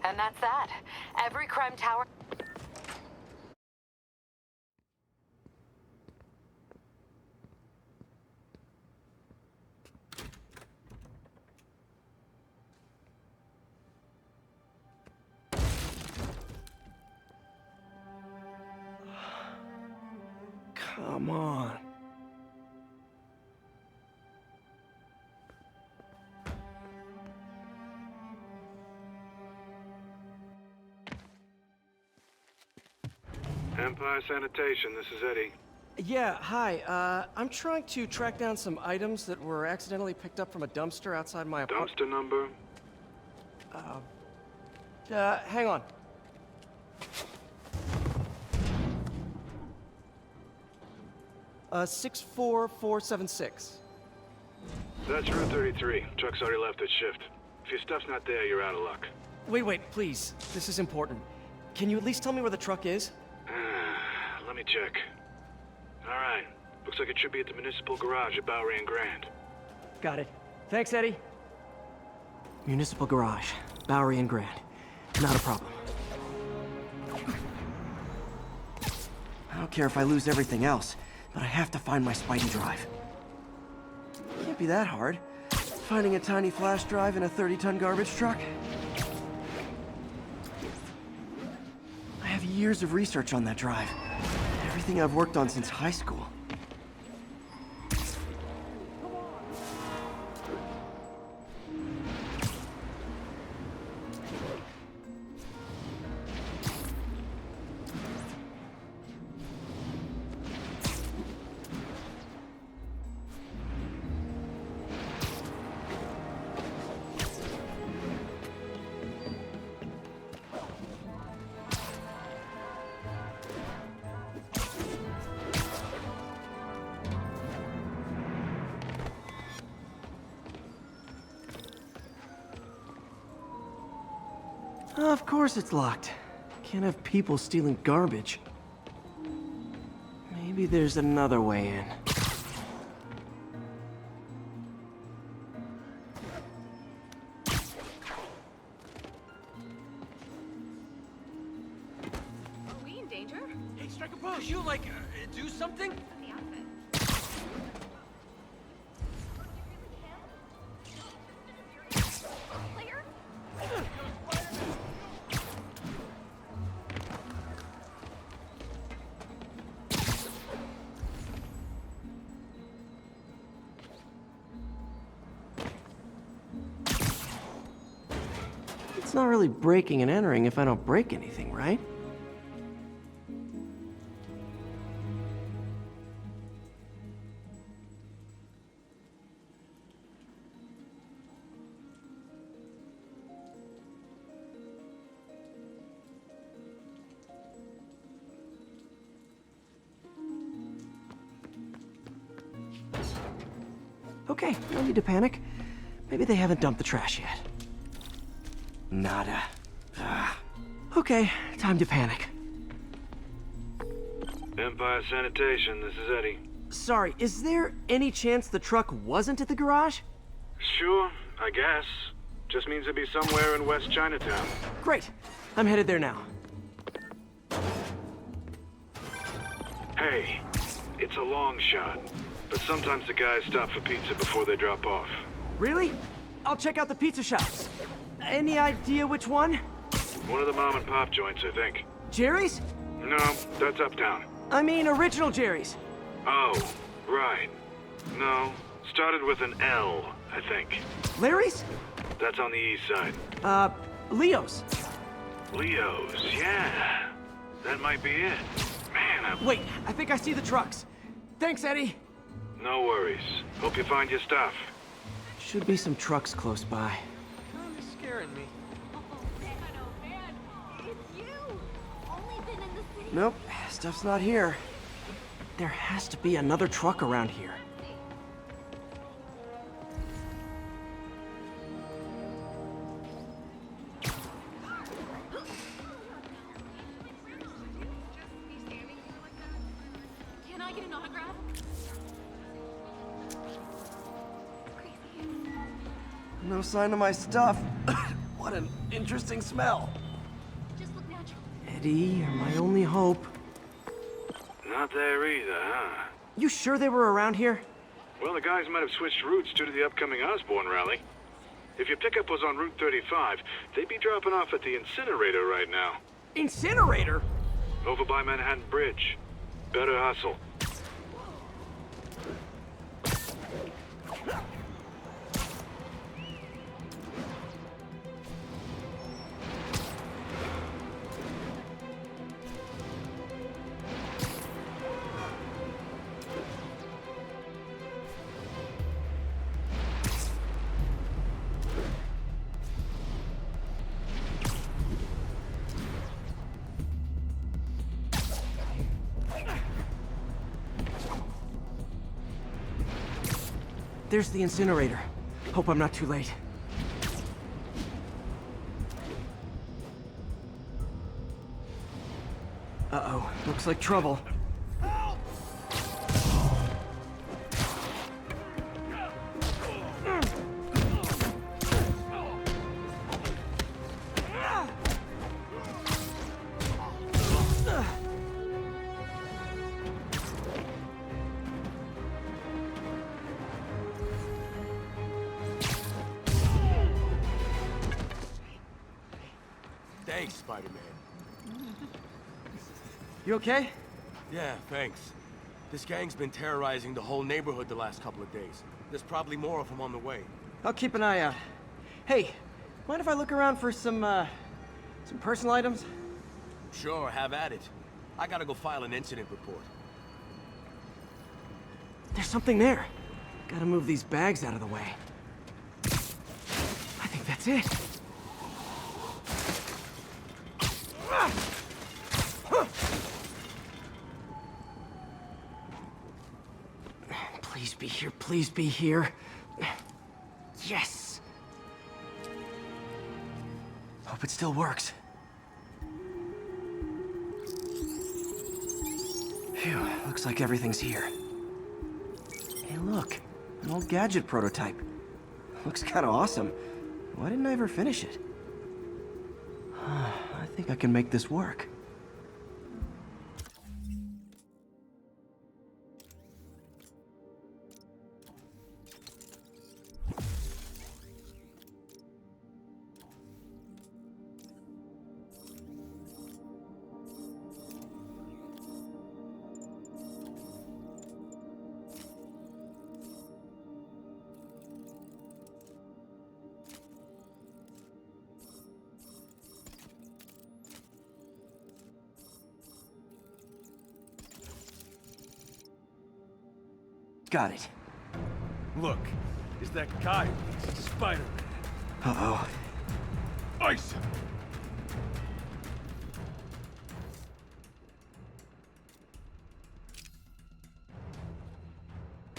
And that's that. Every crime tower... Come on. Empire Sanitation, this is Eddie. Yeah, hi. I'm trying to track down some items that were accidentally picked up from a dumpster outside my apartment. Dumpster number? Hang on. Uh, 64476. That's Route 33. Truck's already left its shift. If your stuff's not there, you're out of luck. Wait, please. This is important. Can you at least tell me where the truck is? Let me check. Alright. Looks like it should be at the municipal garage at Bowery and Grand. Got it. Thanks, Eddie. Municipal garage, Bowery and Grand. Not a problem. I don't care if I lose everything else, but I have to find my Spidey drive. Can't be that hard. Finding a tiny flash drive in a 30-ton garbage truck? I have years of research on that drive. Everything I've worked on since high school. Of course it's locked. Can't have people stealing garbage. Maybe there's another way in. Are we in danger? Hey, strike a pose! Could you, do something? The outfit. Player? It's not really breaking and entering if I don't break anything, right? Okay, no need to panic. Maybe they haven't dumped the trash yet. Nada. Okay, time to panic. Empire Sanitation, this is Eddie. Sorry, is there any chance the truck wasn't at the garage? Sure, I guess. Just means it'd be somewhere in West Chinatown. Great. I'm headed there now. Hey, it's a long shot, but sometimes the guys stop for pizza before they drop off. Really? I'll check out the pizza shops. Any idea which one? One of the mom and pop joints, I think. Jerry's? No, that's uptown. I mean original Jerry's. Oh, right. No, started with an L, I think. Larry's? That's on the east side. Leo's. Leo's, yeah. That might be it. Man, Wait, I think I see the trucks. Thanks, Eddie. No worries. Hope you find your stuff. Should be some trucks close by. Kinda scaring me. It's you! Only been in the city. Nope, stuff's not here. There has to be another truck around here. Can I get an autograph? No sign of my stuff. What an interesting smell. Eddie, you're my only hope. Not there either, huh? You sure they were around here? Well, the guys might have switched routes due to the upcoming Osborne rally. If your pickup was on Route 35, they'd be dropping off at the incinerator right now. Incinerator? Over by Manhattan Bridge. Better hustle. There's the incinerator. Hope I'm not too late. Uh-oh, looks like trouble. Thanks, Spider-Man. You okay? Yeah, thanks. This gang's been terrorizing the whole neighborhood the last couple of days. There's probably more of them on the way. I'll keep an eye out. Hey, mind if I look around for some personal items? Sure, have at it. I gotta go file an incident report. There's something there. Gotta move these bags out of the way. I think that's it. Please be here, please be here. Yes! Hope it still works. Phew, looks like everything's here. Hey look, an old gadget prototype. Looks kinda awesome. Why didn't I ever finish it? I think I can make this work. Got it. Look, is that guy Spider-Man. Uh-oh. Ice him!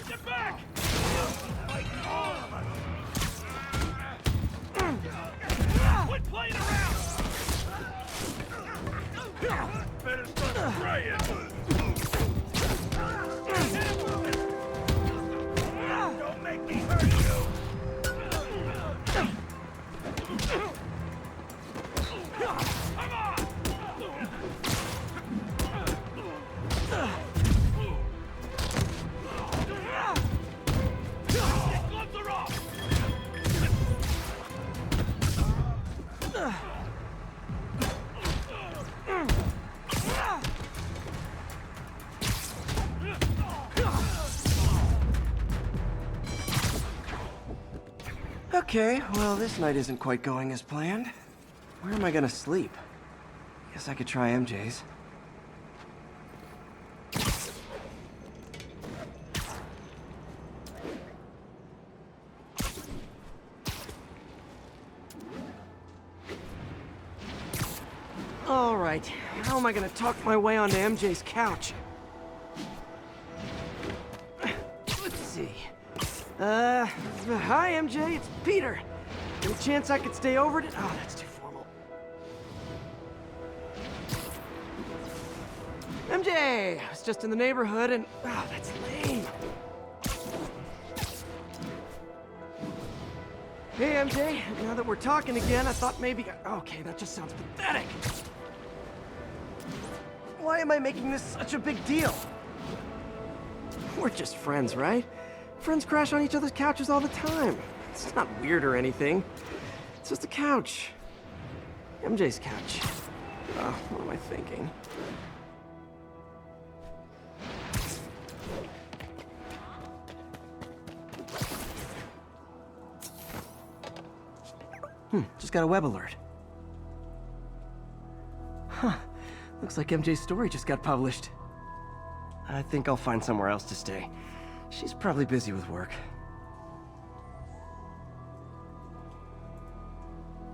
Get back! Quit playing around! Better start spraying! Don't make me hurt you! Come on! Gloves are off! Okay, well, this night isn't quite going as planned. Where am I gonna sleep? Guess I could try MJ's. All right, how am I gonna talk my way onto MJ's couch? Let's see. Hi, MJ, it's Peter. Any chance I could stay over to... Oh, that's too formal. MJ! I was just in the neighborhood and... Oh, that's lame. Hey, MJ, now that we're talking again, I thought maybe... Okay, that just sounds pathetic. Why am I making this such a big deal? We're just friends, right? Friends crash on each other's couches all the time. It's not weird or anything. It's just a couch. MJ's couch. What am I thinking? Just got a web alert. Huh. Looks like MJ's story just got published. I think I'll find somewhere else to stay. She's probably busy with work.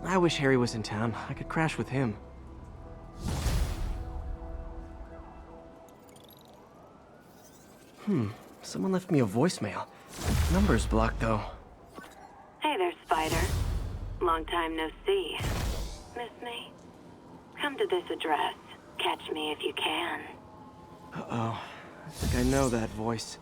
I wish Harry was in town. I could crash with him. Someone left me a voicemail. Number's blocked, though. Hey there, Spider. Long time no see. Miss me? Come to this address. Catch me if you can. Uh-oh. I think I know that voice.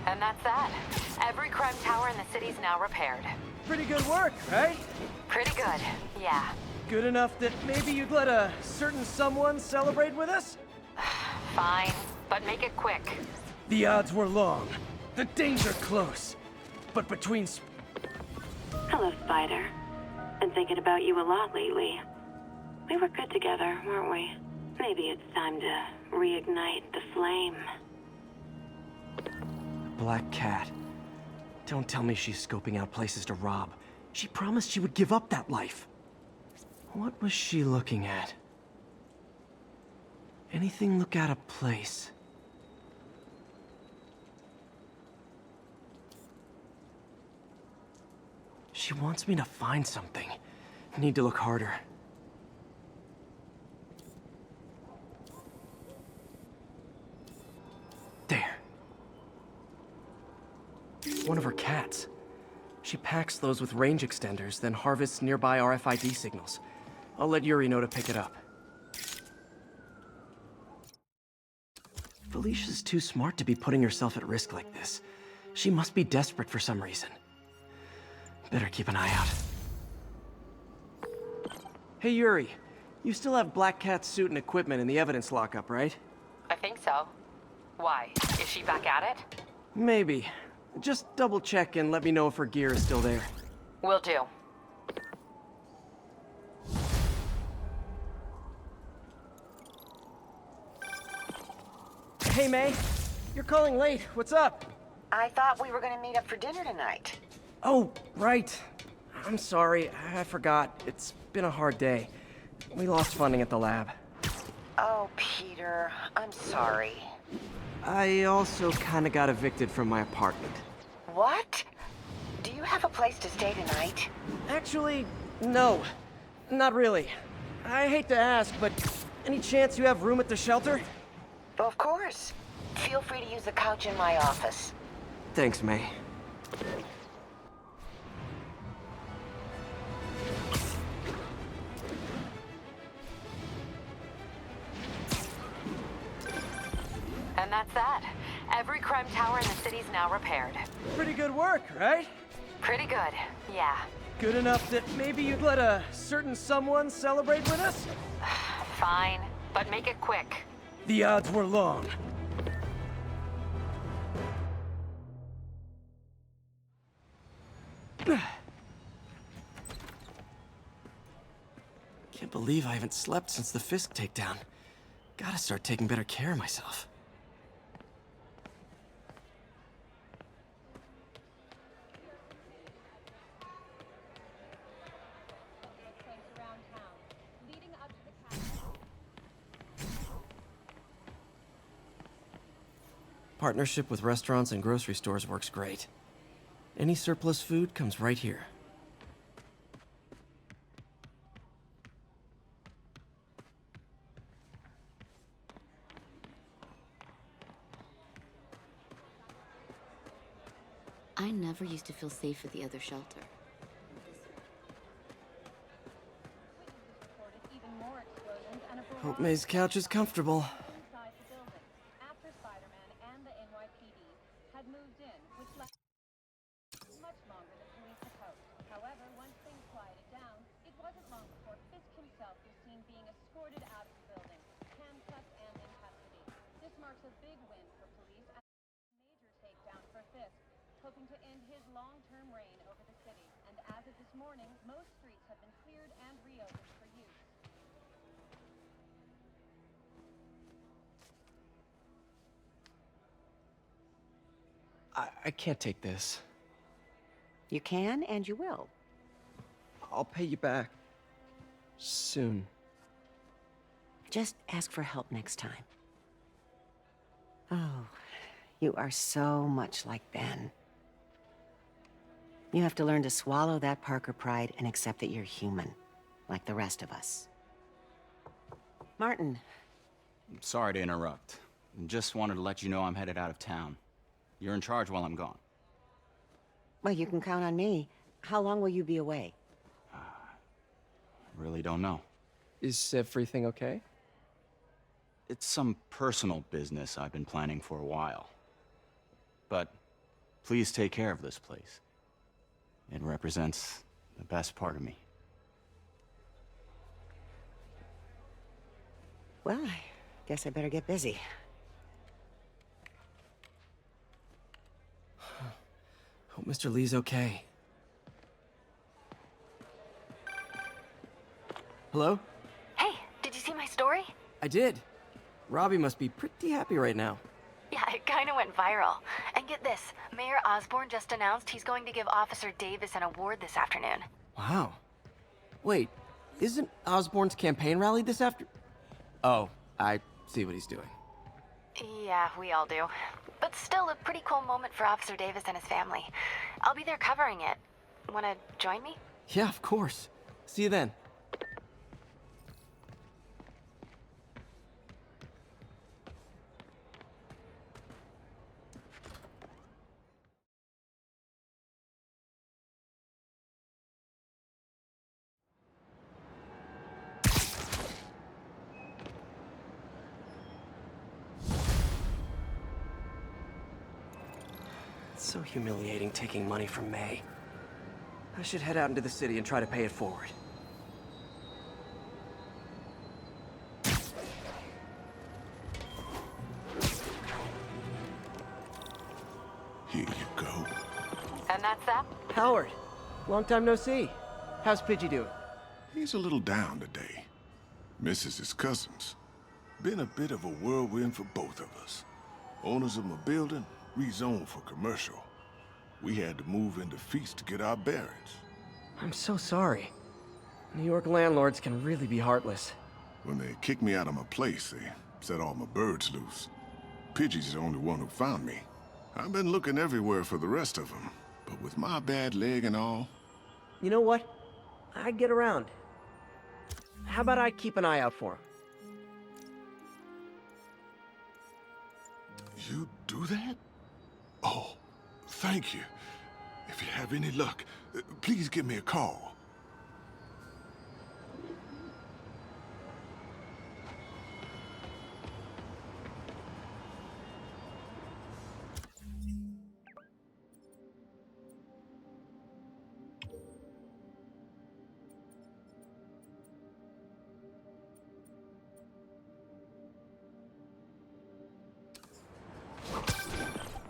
And that's that. Every crime tower in the city's now repaired. Pretty good work, right? Pretty good, yeah. Good enough that maybe you'd let a certain someone celebrate with us? Fine, but make it quick. The odds were long, the danger close. But between Hello, Spider. Been thinking about you a lot lately. We were good together, weren't we? Maybe it's time to reignite the flame. Black Cat. Don't tell me she's scoping out places to rob. She promised she would give up that life. What was she looking at? Anything look out of place? She wants me to find something. I need to look harder. There. One of her cats. She packs those with range extenders, then harvests nearby RFID signals. I'll let Yuri know to pick it up. Felicia's too smart to be putting herself at risk like this. She must be desperate for some reason. Better keep an eye out. Hey Yuri, you still have Black Cat's suit and equipment in the evidence lockup, right? I think so. Why? Is she back at it? Maybe. Just double check and let me know if her gear is still there. Will do. Hey May, you're calling late. What's up? I thought we were gonna meet up for dinner tonight. Oh, right. I'm sorry, I forgot. It's been a hard day. We lost funding at the lab. Oh, Peter, I'm sorry. I also kinda got evicted from my apartment. What? Do you have a place to stay tonight? Actually, no. Not really. I hate to ask, but any chance you have room at the shelter? Of course. Feel free to use the couch in my office. Thanks, May. And that's that. Every crime tower in the city's now repaired. Pretty good work, right? Pretty good, yeah. Good enough that maybe you'd let a certain someone celebrate with us? Fine, but make it quick. The odds were long. Can't believe I haven't slept since the Fisk takedown. Gotta start taking better care of myself. Partnership with restaurants and grocery stores works great. Any surplus food comes right here. I never used to feel safe at the other shelter. Hope May's couch is comfortable. had moved in, which left much longer than police had hoped. However, once things quieted down, it wasn't long before Fisk himself was seen being escorted out of the building, handcuffed and in custody. This marks a big win for police and a major takedown for Fisk, hoping to end his long-term reign over the city. And as of this morning, most streets have been cleared and reopened for use. I can't take this. You can and you will. I'll pay you back. Soon. Just ask for help next time. Oh, you are so much like Ben. You have to learn to swallow that Parker pride and accept that you're human, like the rest of us. Martin. Sorry to interrupt. Just wanted to let you know I'm headed out of town. You're in charge while I'm gone. Well, you can count on me. How long will you be away? Really don't know. Is everything okay? It's some personal business I've been planning for a while. But please take care of this place. It represents the best part of me. Well, I guess I better get busy. Hope Mr. Lee's okay. Hello? Hey, did you see my story? I did. Robbie must be pretty happy right now. Yeah, it kinda went viral. And get this, Mayor Osborn just announced he's going to give Officer Davis an award this afternoon. Wow. Wait, isn't Osborn's campaign rally this after... Oh, I see what he's doing. Yeah, we all do. But still a pretty cool moment for Officer Davis and his family. I'll be there covering it. Wanna join me? Yeah, of course. See you then. It's so humiliating taking money from May. I should head out into the city and try to pay it forward. Here you go. And that's that? Howard, long time no see. How's Pidgey doing? He's a little down today. Misses his cousins. Been a bit of a whirlwind for both of us. Owners of my building rezoned for commercial. We had to move into Feast to get our bearings. I'm so sorry. New York landlords can really be heartless. When they kicked me out of my place, they set all my birds loose. Pidgey's the only one who found me. I've been looking everywhere for the rest of them, but with my bad leg and all... You know what? I get around. How about I keep an eye out for him? You do that? Oh, thank you. If you have any luck, please give me a call.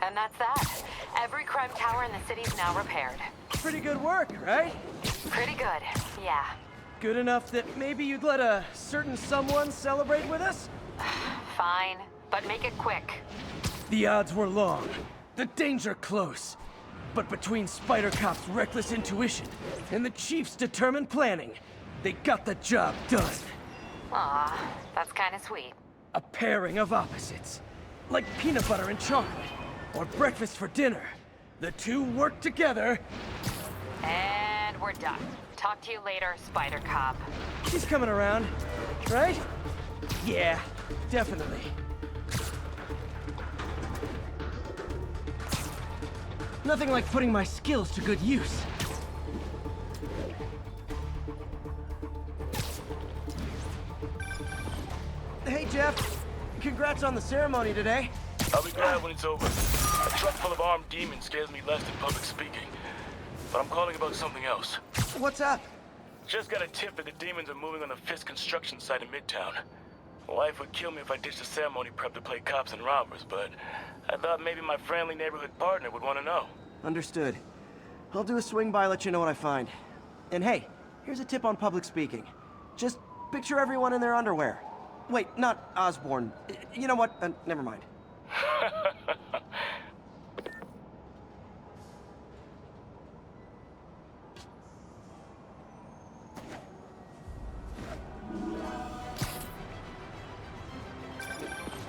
And that's that. Every crime tower in the city's now repaired. Pretty good work, right? Pretty good, yeah. Good enough that maybe you'd let a certain someone celebrate with us? Fine, but make it quick. The odds were long, the danger close. But between Spider Cop's reckless intuition and the Chief's determined planning, they got the job done. Aw, that's kinda sweet. A pairing of opposites. Like peanut butter and chocolate, or breakfast for dinner. The two work together. And we're done. Talk to you later, Spider Cop. He's coming around, right? Yeah, definitely. Nothing like putting my skills to good use. Hey, Jeff. Congrats on the ceremony today. I'll be glad when it's over. A truck full of armed demons scares me less than public speaking. But I'm calling about something else. What's up? Just got a tip that the demons are moving on the Fisk construction site in Midtown. My wife would kill me if I ditched the ceremony prep to play cops and robbers, but I thought maybe my friendly neighborhood partner would want to know. Understood. I'll do a swing by, let you know what I find. And hey, here's a tip on public speaking. Just picture everyone in their underwear. Wait, not Osborne. You know what? Never mind.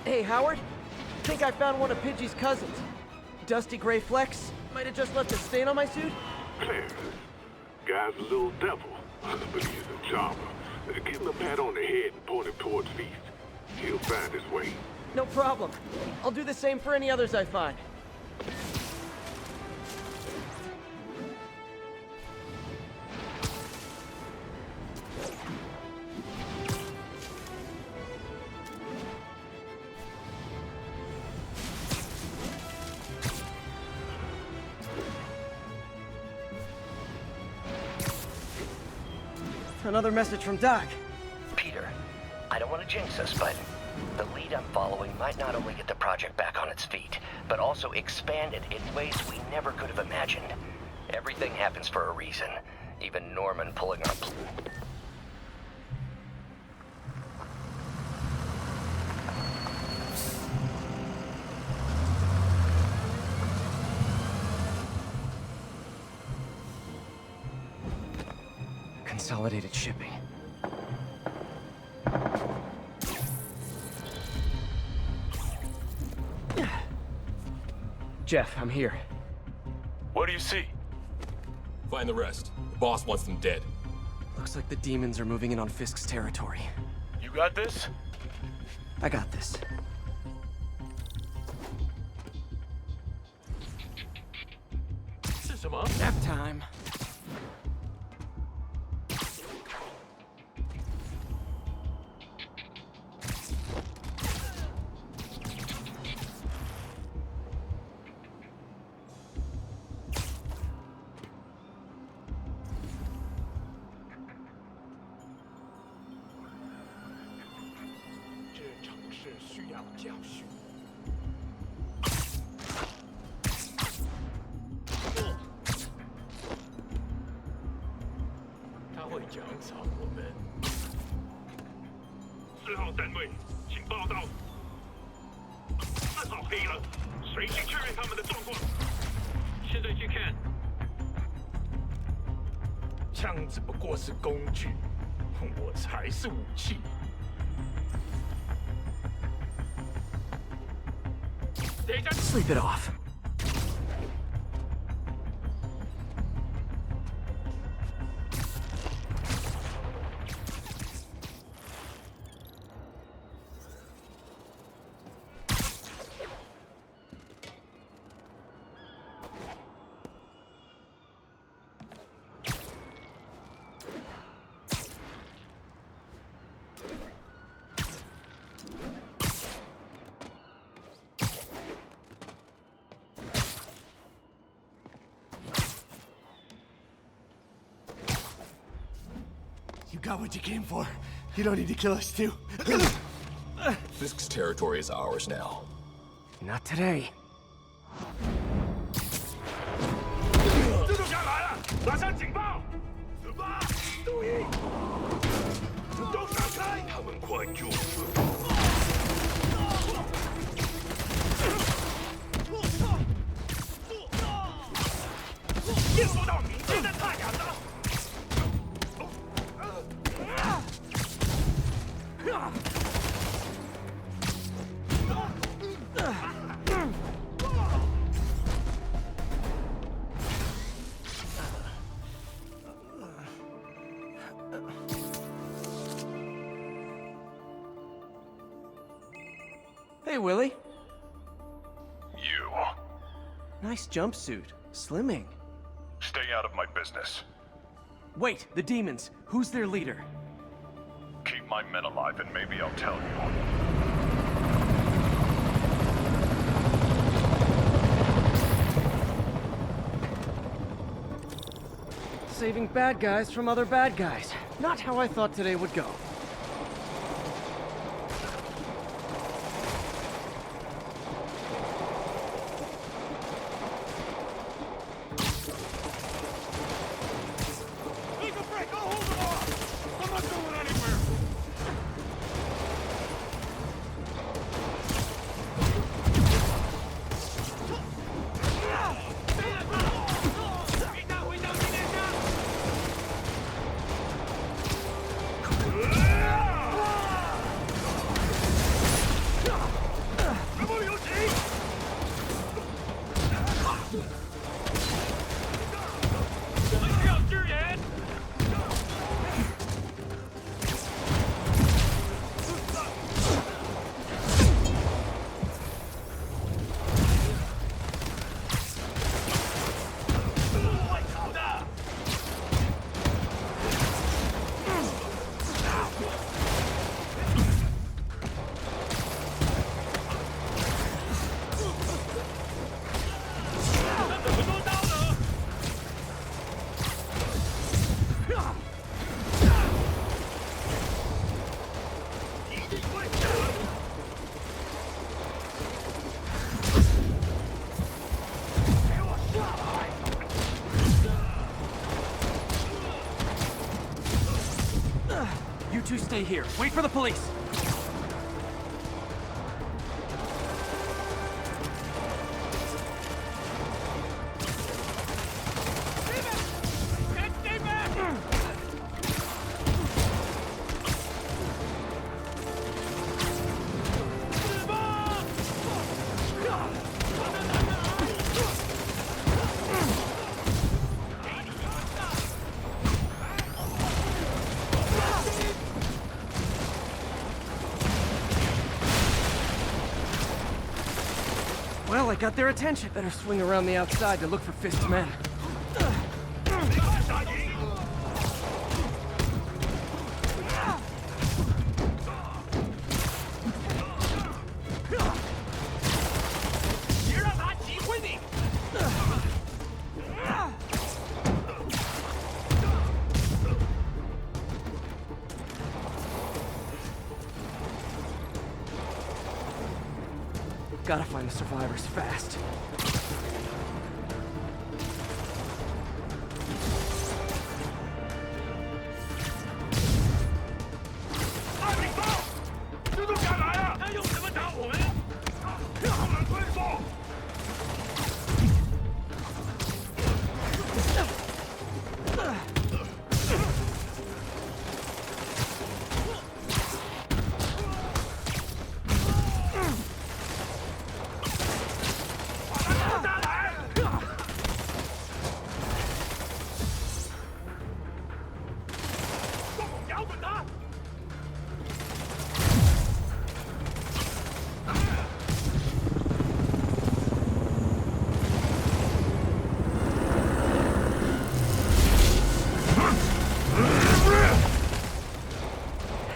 Hey, Howard. Think I found one of Pidgey's cousins. Dusty gray flecks. Might have just left a stain on my suit. Clarence, guy's a little devil, but he's a charmer. Give him a pat on the head and point him towards Feast. He'll find his way. No problem. I'll do the same for any others I find. Another message from Doc. Peter, I don't want to jinx us, but the lead I'm following might not only get the project back on its feet, but also expand it in ways we never could have imagined. Everything happens for a reason. Even Norman pulling our... Consolidated shipping. Jeff, I'm here. What do you see? Find the rest. The boss wants them dead. Looks like the demons are moving in on Fisk's territory. You got this? I got this. Nap time.4号单位，请报到。暗号黑了，随即确认他们的状况。现在去看。枪只不过是工具，我才是武器。Sleep it off. You got what you came for. You don't need to kill us, too. Fisk's territory is ours now. Not today. 蜘蛛侠来了，马上警报！4、8、注意，都闪开！他们快就死。见不到明天的太阳了。 Hey, Willie. You. Nice jumpsuit. Slimming. Stay out of my business. Wait, the demons. Who's their leader? Keep my men alive and maybe I'll tell you. saving bad guys from other bad guys. Not how I thought today would go. You two stay here. Wait for the police. Well, I got their attention. Better swing around the outside to look for Fist's men. Gotta find the survivors fast.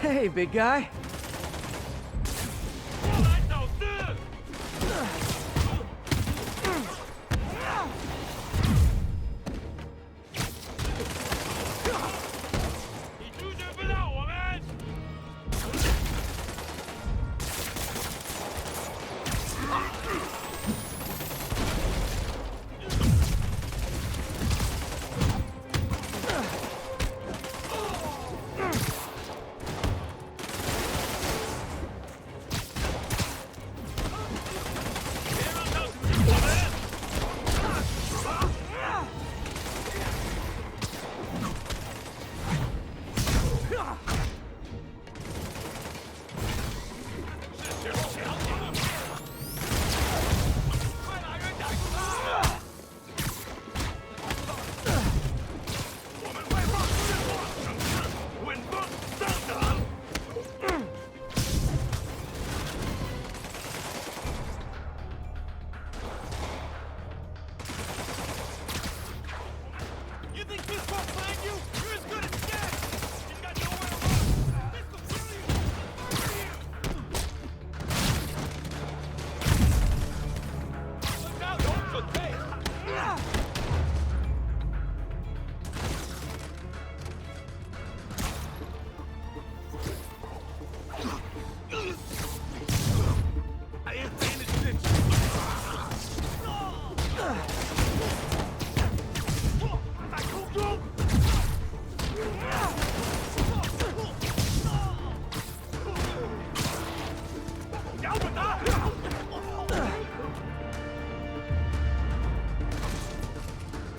Hey, big guy.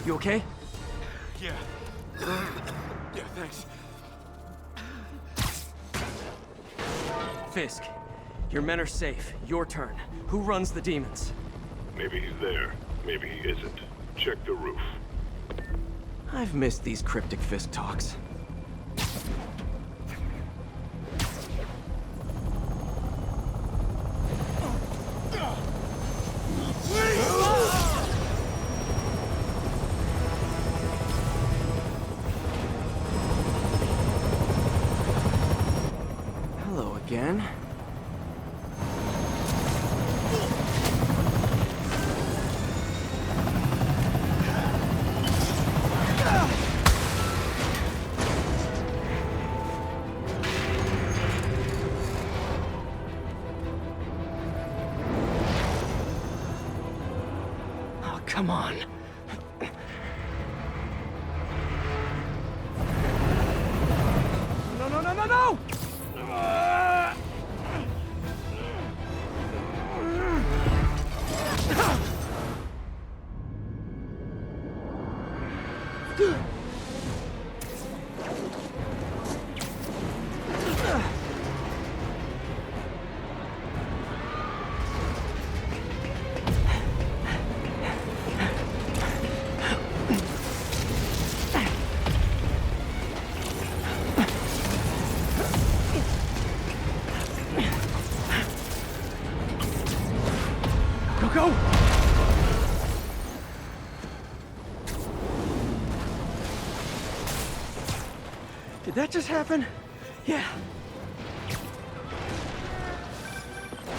You okay? Yeah. Yeah, thanks. Fisk, your men are safe. Your turn. Who runs the demons? Maybe he's there. Maybe he isn't. Check the roof. I've missed these cryptic Fisk talks. Hello again. Oh, come on. No, no, no, no, no! Go, go! Did that just happen? Yeah.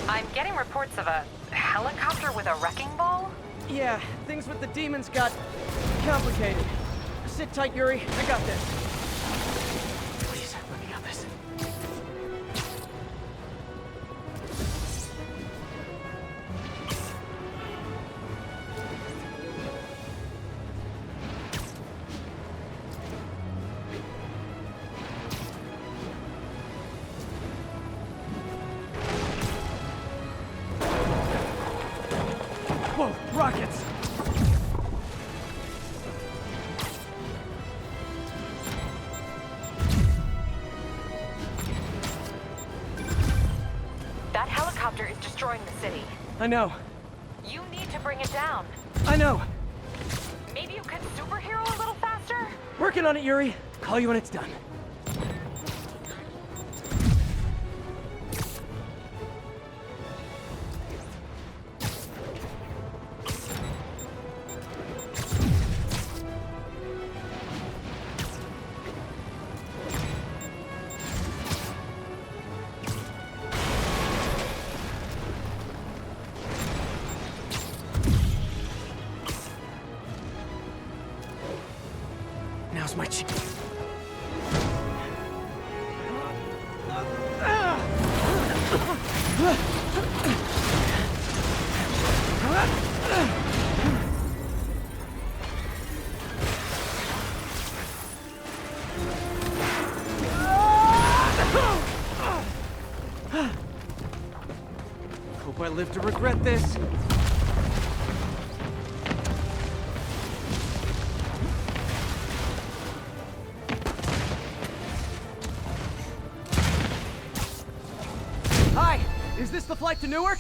I'm getting reports of a helicopter with a wrecking ball? Yeah, things with the demons got complicated. Sit tight, Yuri. I got this. Please, let me got this. Whoa, rockets! That helicopter is destroying the city. I know. You need to bring it down. I know. Maybe you could superhero a little faster? Working on it, Yuri. Call you when it's done. Now's my chance. Hope I live to regret this. Hi, is this the flight to Newark?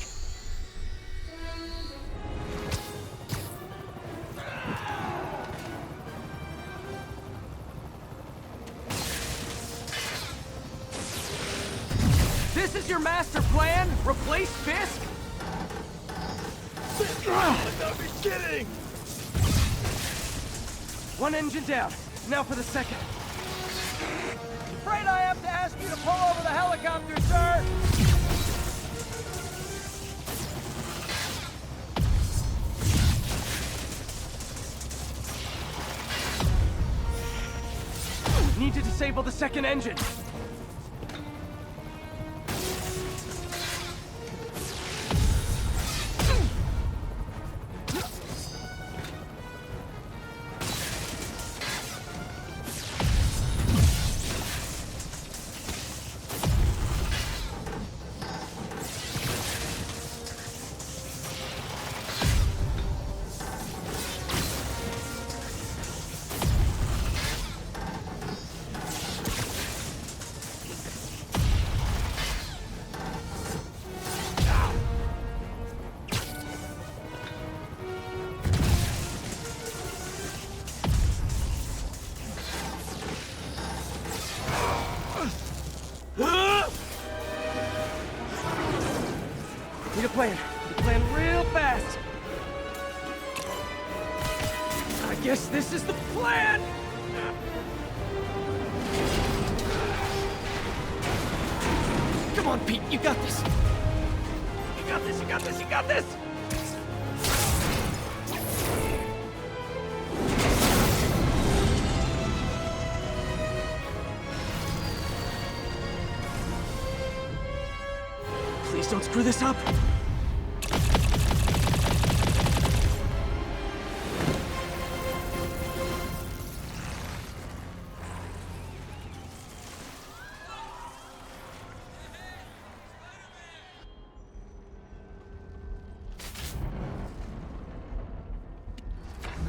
This is your master plan? Replace Fisk? Don't be kidding! One engine down. Now for the second. Afraid I have to ask you to pull over the helicopter, sir. Need to disable the second engine. plan. The plan real fast. I guess this is the plan! Come on, Pete, you got this! You got this, you got this, you got this! Please don't screw this up!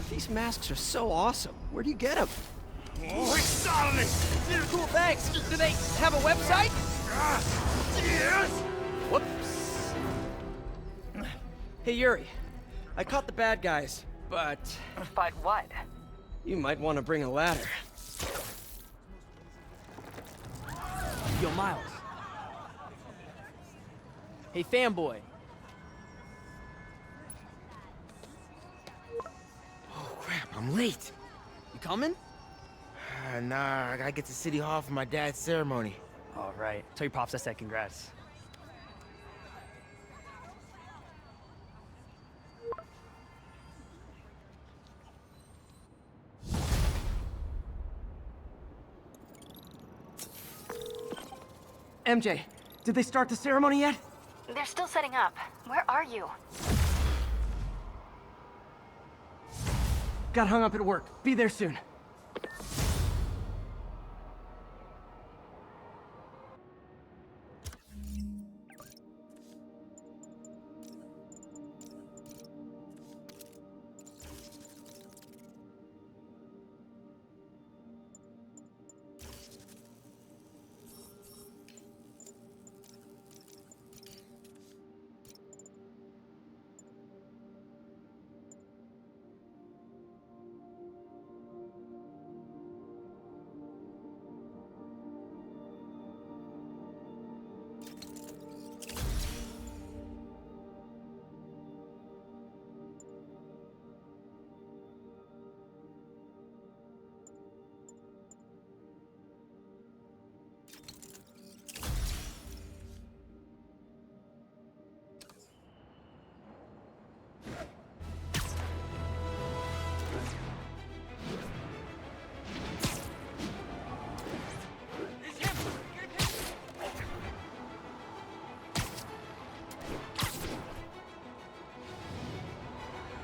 These masks are so awesome. Where do you get them? Oh, exciting! Cool, thanks. Do they have a website? Yes! Whoops. Hey, Yuri. I caught the bad guys, but... But what? You might want to bring a ladder. Yo, Miles. Hey, fanboy. Oh, crap, I'm late. You coming? Nah, I gotta get to City Hall for my dad's ceremony. All right. Tell your pops I said congrats. MJ, did they start the ceremony yet? They're still setting up. Where are you? Got hung up at work. Be there soon.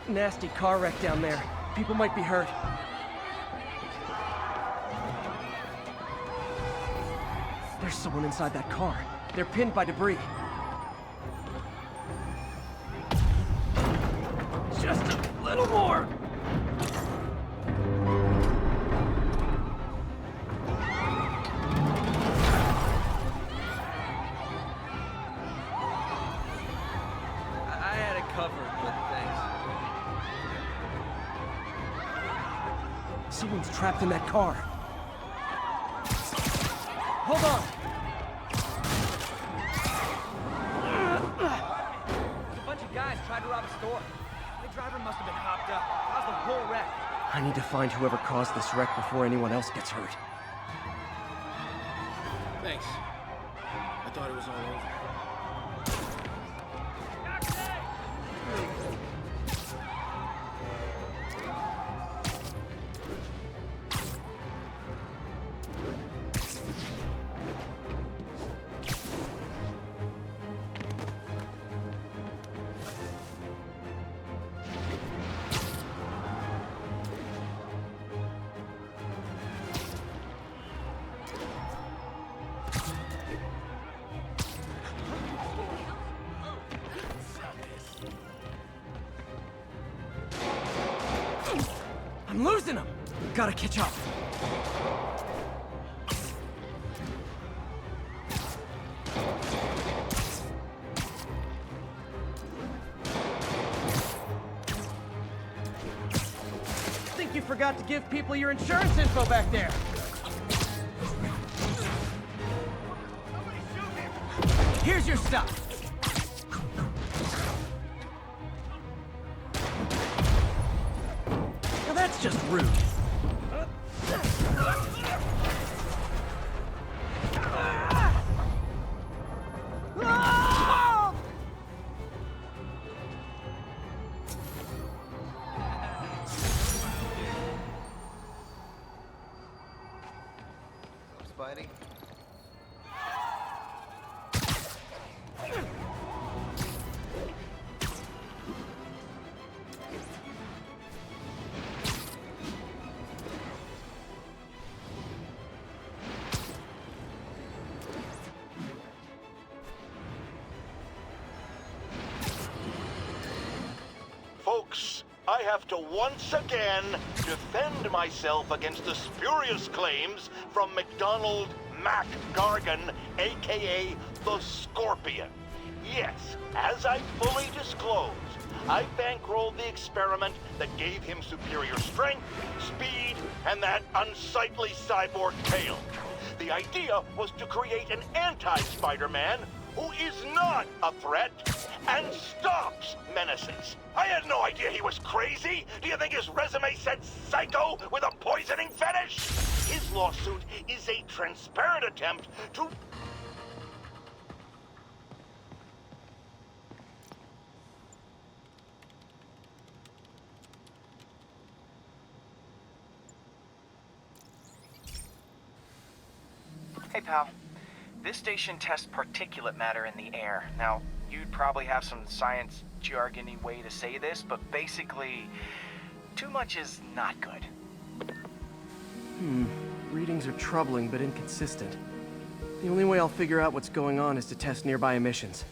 Nasty car wreck down there. People might be hurt. There's someone inside that car. They're pinned by debris. Just a little more! I had it covered, but thanks. Someone's trapped in that car. Hold on! A bunch of guys tried to rob a store. The driver must have been hopped up. Caused the whole wreck. I need to find whoever caused this wreck before anyone else gets hurt. Thanks. I thought it was all over. I'm losing them! Gotta catch up. Think you forgot to give people your insurance info back there. Here's your stuff. That's just rude. Spidey? Folks, I have to once again defend myself against the spurious claims from McDonald Mac Gargan, aka the Scorpion. Yes, as I fully disclosed, I bankrolled the experiment that gave him superior strength, speed, and that unsightly cyborg tail. The idea was to create an anti-Spider-Man who is not a threat and stops menaces. I had no idea he was crazy. Do you think his resume said psycho with a poisoning fetish? His lawsuit is a transparent attempt to... Hey, pal. This station tests particulate matter in the air. Now, you'd probably have some science jargony way to say this, but basically, too much is not good. Readings are troubling but inconsistent. The only way I'll figure out what's going on is to test nearby emissions.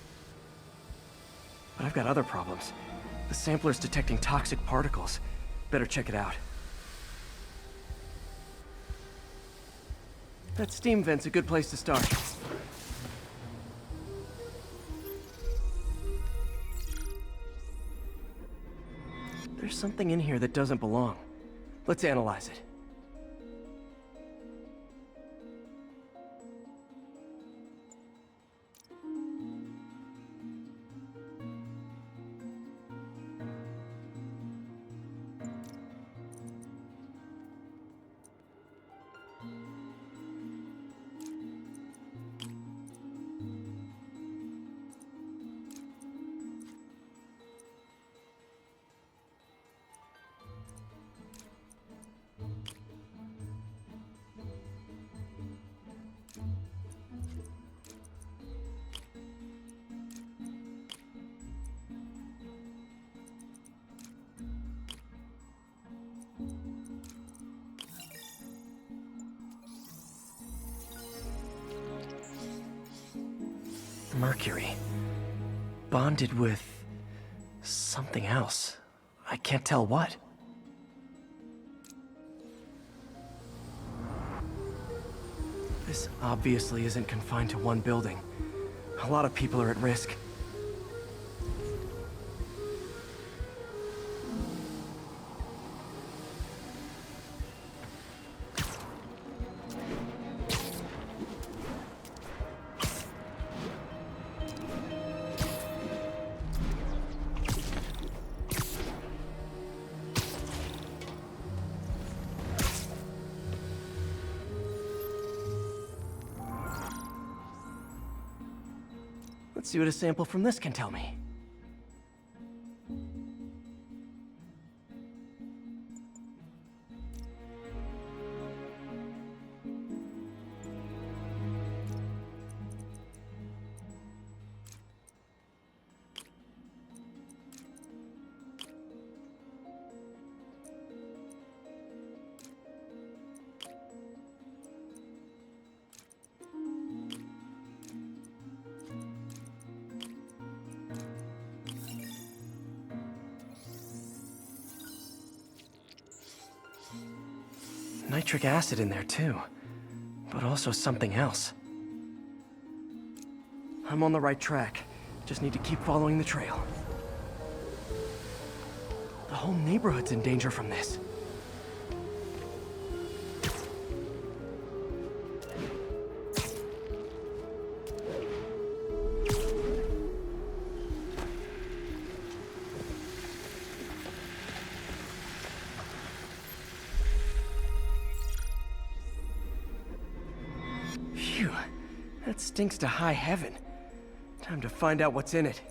But I've got other problems. The sampler's detecting toxic particles. Better check it out. That steam vent's a good place to start. There's something in here that doesn't belong. Let's analyze it. Mercury. Bonded with... something else. I can't tell what. This obviously isn't confined to one building. A lot of people are at risk. Let's see what a sample from this can tell me. Nitric acid in there too, but also something else. I'm on the right track. Just need to keep following the trail. The whole neighborhood's in danger from this. That stinks to high heaven. Time to find out what's in it.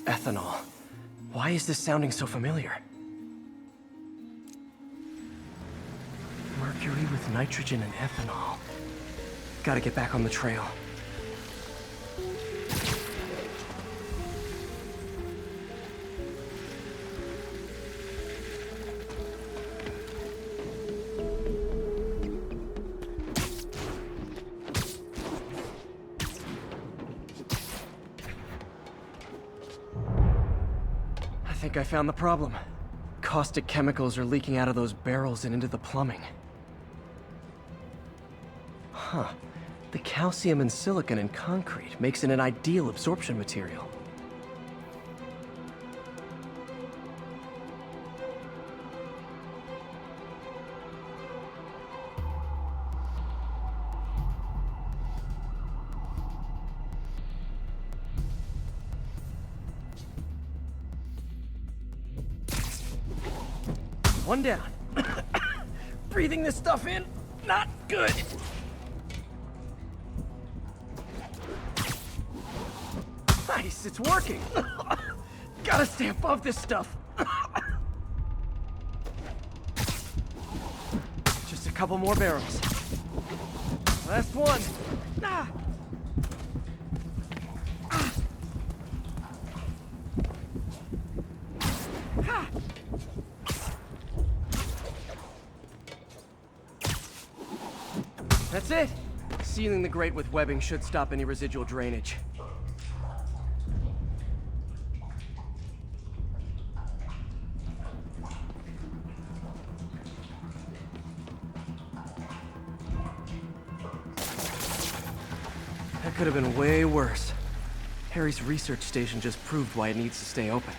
Ethanol. Why is this sounding so familiar? Mercury with nitrogen and ethanol. Gotta get back on the trail. I think I found the problem. Caustic chemicals are leaking out of those barrels and into the plumbing. Huh. The calcium and silicon in concrete makes it an ideal absorption material. One down. Breathing this stuff in, not good. Nice, it's working. Gotta stay above this stuff. Just a couple more barrels. Last one. Ah. Ah. That's it. Sealing the grate with webbing should stop any residual drainage. That could have been way worse. Harry's research station just proved why it needs to stay open.